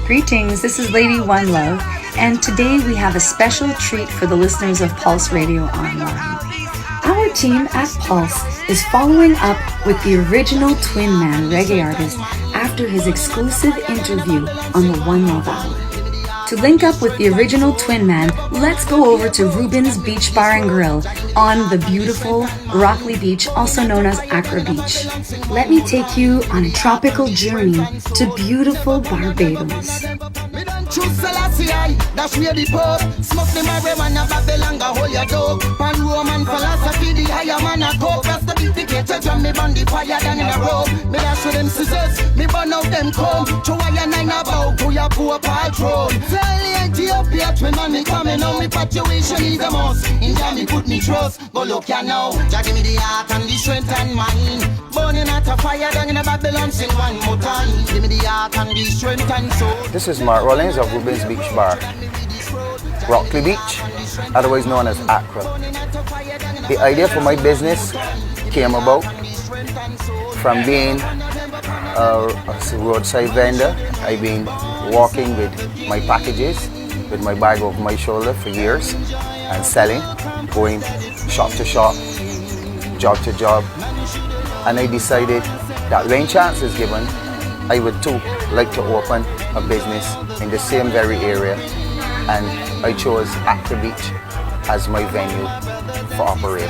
Greetings, this is Lady One Love, and today we have a special treat for the listeners of Pulse Radio Online. Our team at Pulse is following up with the original Twin Man reggae artist after his exclusive interview on the One Love Hour. To link up with the original Twin Man, let's go over to Reuben'S Beach Bar and Grill on the beautiful Rockley Beach, also known as Accra Beach. Let me take you on a tropical journey to beautiful Barbados. Choose Selassie, that's where the pub. Smoke the marijuana, Babylon, hold your dog. Pan Roman philosophy, the higher man a coke. That's the big ticket, jam me on the fire down in a row. Me dash with them scissors, me burn out them comb. To wire nine about, to your poor patron. Tell the Ethiopia, twin man, me coming on. Me fatuation is a must. India, me put me trust. Go look ya now. Jah give me the heart and the strength and mind. Burning out a fire down in a Babylon, sing one more time. Give me the heart and the strength and soul. This is Mark Rollins of Reuben'S Beach Bar, Rockley Beach, otherwise known as Accra. The idea for my business came about from being a roadside vendor. I've been walking with my packages, with my bag over my shoulder for years and selling, going shop to shop, job to job. And I decided that when chance is given, I would too like to open a business in the same very area, and I chose Accra Beach as my venue for operation.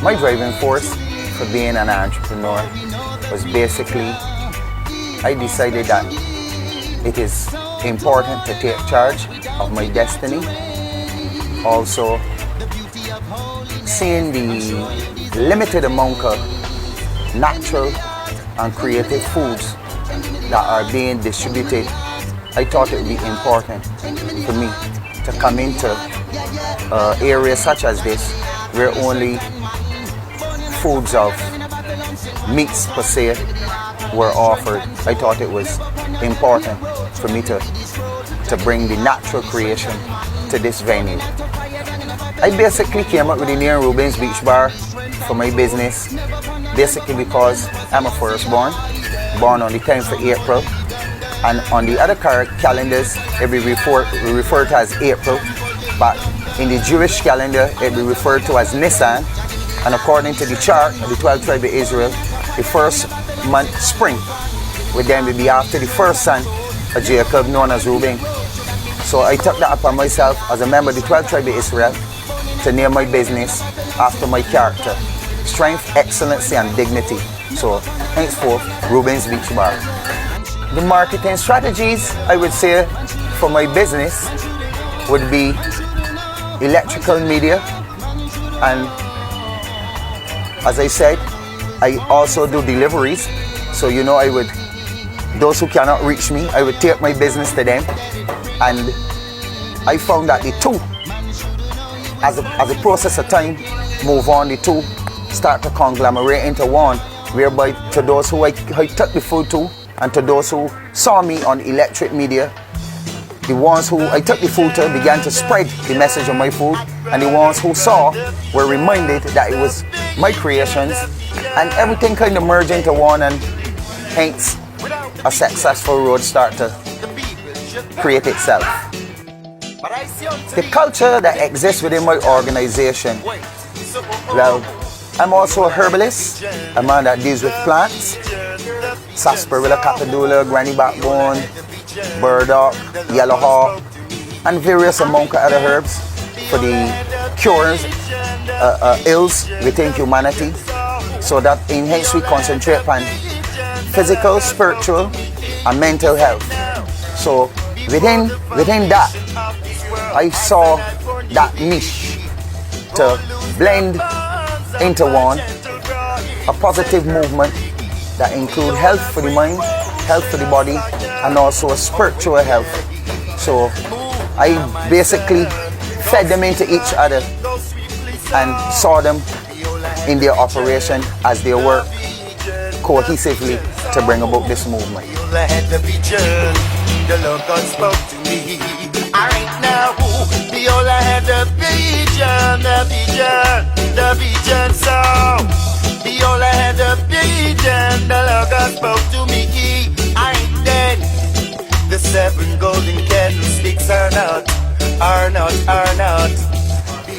My driving force for being an entrepreneur was basically, I decided that it is important to take charge of my destiny. Also, seeing the limited amount of natural and creative foods that are being distributed, I thought it would be important for me to come into areas such as this where only foods of meats per se were offered. I thought it was important for me to bring the natural creation to this venue. I basically came up with the name Reuben'S Beach Bar for my business basically because I'm a firstborn, born on the 10th of April, and on the other calendars it will be referred to as April, but in the Jewish calendar it will be referred to as Nisan, and according to the chart of the 12 tribes of Israel, the first month, spring, would then be after the first son of Jacob, known as Reuben. So I took that upon myself as a member of the 12 tribes of Israel to name my business after my character: strength, excellency, and dignity. So henceforth, Reuben'S Beach Bar. The marketing strategies, I would say, for my business would be electrical media, and as I said, I also do deliveries. So those who cannot reach me, I would take my business to them, and I found that the two, as a process of time move on, the two start to conglomerate into one, whereby to those who I took the food to, and to those who saw me on electric media, the ones who I took the food to began to spread the message of my food, and the ones who saw were reminded that it was my creations, and everything kind of merged into one, and hence a successful road start to create itself. The culture that exists within my organization, well, I'm also a herbalist, a man that deals with plants: sarsaparilla, cockadoola, granny backbone, burdock, yellow hawk, and various amount of other herbs for the cures, ills within humanity. So that hence we concentrate on physical, spiritual, and mental health. So within that, I saw that niche to blend into one, a positive movement that include health for the mind, health for the body, and also a spiritual health. So I basically fed them into each other and saw them in their operation as they work cohesively to bring about this movement. The Lord God spoke to me. Right now, Viola had the vision, the vision song. Viola had the vision, the Lord God spoke to me. I ain't dead. The 7 golden candlesticks are not.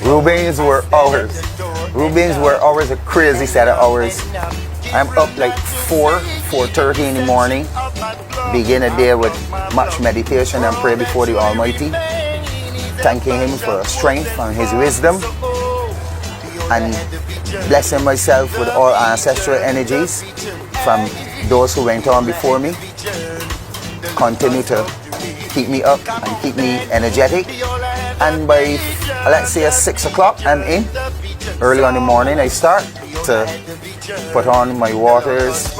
Reuben'S were ours. Reuben'S were ours, a crazy set of hours. I'm up like 4:30 in the morning. Begin a day with much meditation and pray before the Almighty, thanking Him for strength and His wisdom, and blessing myself with all ancestral energies from those who went on before me. Continue to keep me up and keep me energetic. And by, let's say, 6 o'clock, I'm in. Early in the morning, I start to put on my waters,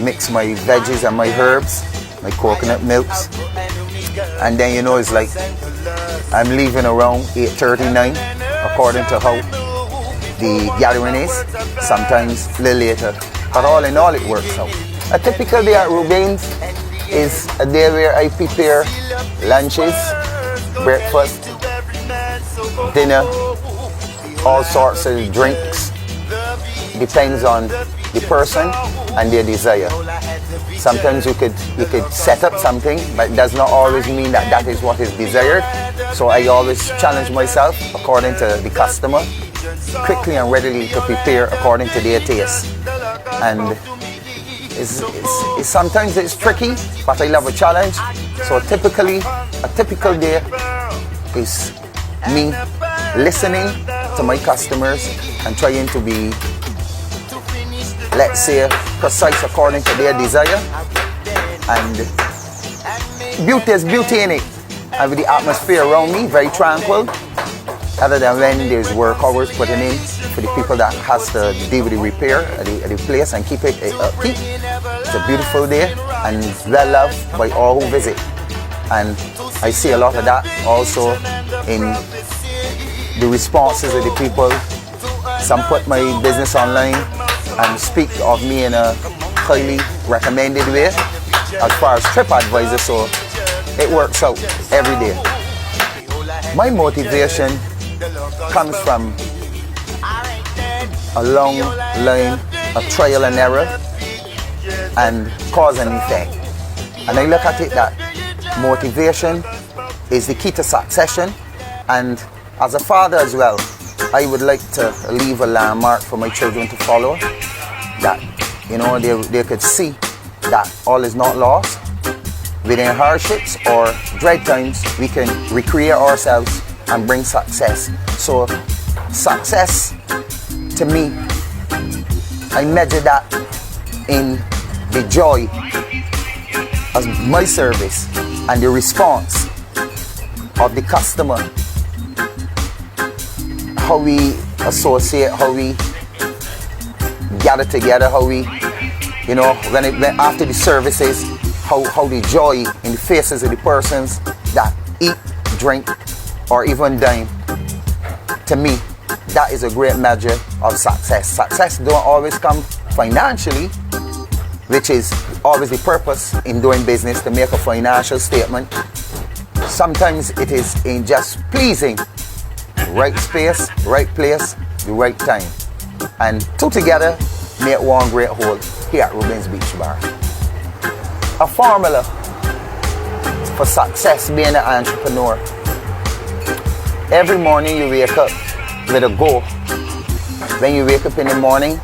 mix my veggies and my herbs, my coconut milks. And then, you know, it's like I'm leaving around 8:39, according to how the gathering is. Sometimes a little later. But all in all, it works out. A typical day at Reuben'S is a day where I prepare lunches, breakfast, dinner, all sorts of drinks. Depends on the person and their desire. Sometimes you could set up something, but it does not always mean that that is what is desired. So I always challenge myself according to the customer, quickly and readily to prepare according to their taste. And sometimes it's tricky, but I love a challenge. So typically, a typical day is me listening to my customers and trying to be, let's say, precise according to their desire. And beauty is beauty in it. And with the atmosphere around me, very tranquil, other than when there's work hours putting in for the people that has to deal with the repair at the place and keep it upkeep. It's a beautiful day and well loved by all who visit. And I see a lot of that also in the responses of the people. Some put my business online and speak of me in a highly recommended way as far as TripAdvisor, so it works out every day. My motivation comes from a long line of trial and error and cause and effect. And I look at it that motivation is the key to succession, and as a father as well, I would like to leave a landmark for my children to follow, that, you know, they could see that all is not lost. Within hardships or dread times, we can recreate ourselves and bring success. So success, to me, I measure that in the joy of my service and the response of the customer, how we associate, how we gather together, how we, you know, when after the services, how the joy in the faces of the persons that eat, drink, or even dine. To me, that is a great measure of success. Success don't always come financially, which is always the purpose in doing business, to make a financial statement. Sometimes it is in just pleasing, right space, right place, the right time. And two together make one great whole here at Reuben'S Beach Bar. A formula for success being an entrepreneur. Every morning you wake up with a goal. When you wake up in the morning,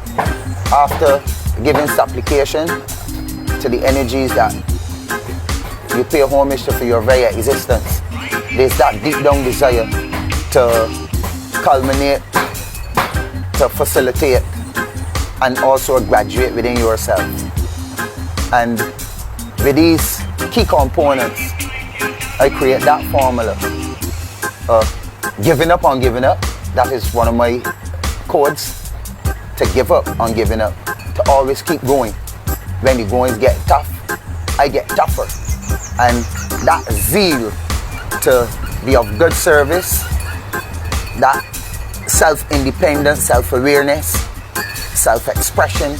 after giving supplication to the energies that you pay homage to for your very existence, there's that deep down desire to culminate, to facilitate, and also graduate within yourself. And with these key components, I create that formula. Giving up on giving up, that is one of my codes. To give up on giving up, to always keep going. When the goings get tough, I get tougher. And that zeal to be of good service, that self-independence, self-awareness, self-expression,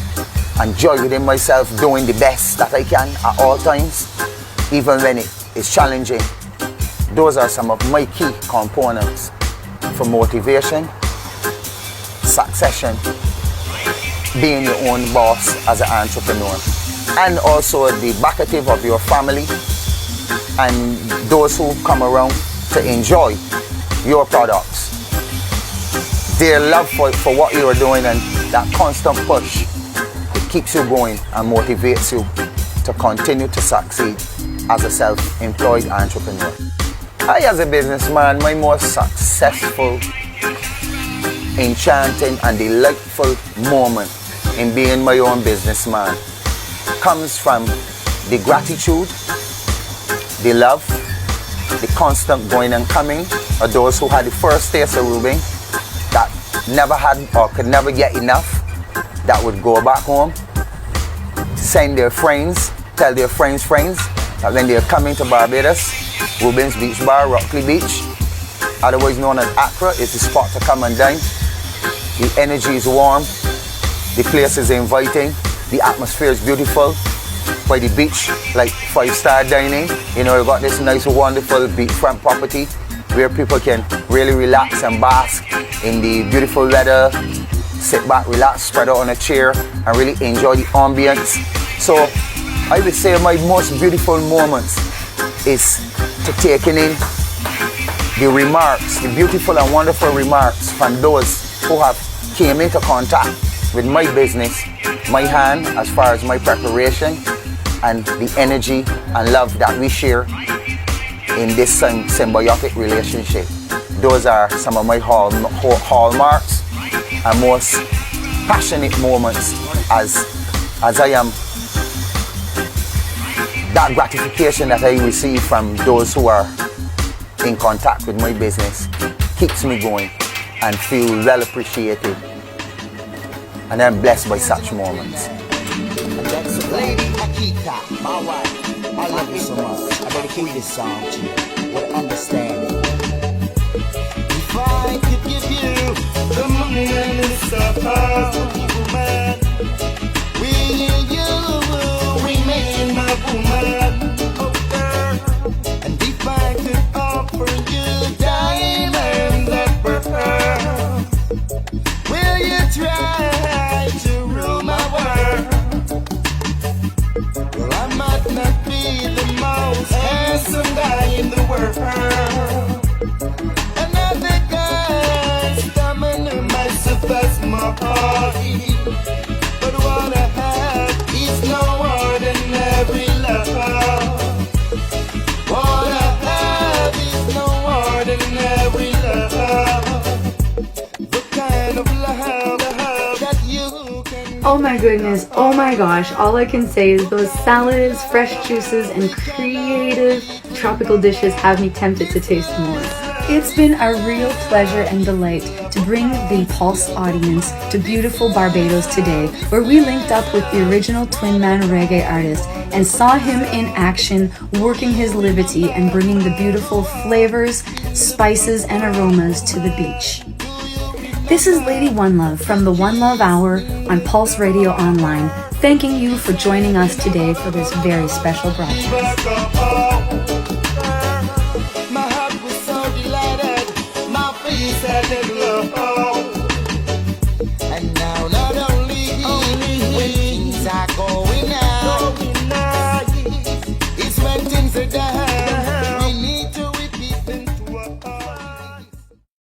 and joy within myself, doing the best that I can at all times, even when it is challenging. Those are some of my key components for motivation, succession, being your own boss as an entrepreneur, and also the backative of your family and those who come around to enjoy your products. Their love for what you are doing and that constant push, it keeps you going and motivates you to continue to succeed as a self-employed entrepreneur. I, as a businessman, my most successful, enchanting and delightful moment in being my own businessman comes from the gratitude, the love, the constant going and coming of those who had the first taste of Reuben, that never had or could never get enough, that would go back home, send their friends, tell their friends that when they're coming to Barbados, Reuben'S Beach Bar, Rockley Beach, otherwise known as Accra, is the spot to come and dine. The energy is warm, the place is inviting, the atmosphere is beautiful. By the beach, like 5-star dining, you know, you got this nice, wonderful beachfront property where people can really relax and bask in the beautiful weather, sit back, relax, spread out on a chair, and really enjoy the ambience. So I would say my most beautiful moments is to taking in the remarks, the beautiful and wonderful remarks from those who have came into contact with my business, my hand as far as my preparation, and the energy and love that we share in this symbiotic relationship. Those are some of my hallmarks and most passionate moments as I am, that gratification that I receive from those who are in contact with my business keeps me going and feel well appreciated, and I'm blessed by such moments. Lady Akita, my wife, I love you so much. I dedicate this song to you with understanding. If I could give you the money and the support, woman, will you remain my woman? Oh girl, and if I could offer you diamonds and pearls, will you try to rule my world? I might not be the most handsome guy in the world. Another guy's stamina might surpass my body, but what I have is no ordinary love. What I have is no ordinary love. The kind of love that you can. Oh my goodness, oh my gosh, all I can say is those salads, fresh juices, and creative tropical dishes have me tempted to taste more. It's been a real pleasure and delight to bring the Pulse audience to beautiful Barbados today, where we linked up with the original Twin Man reggae artist and saw him in action, working his liberty and bringing the beautiful flavors, spices, and aromas to the beach. This is Lady One Love from the One Love Hour on Pulse Radio Online, thanking you for joining us today for this very special broadcast.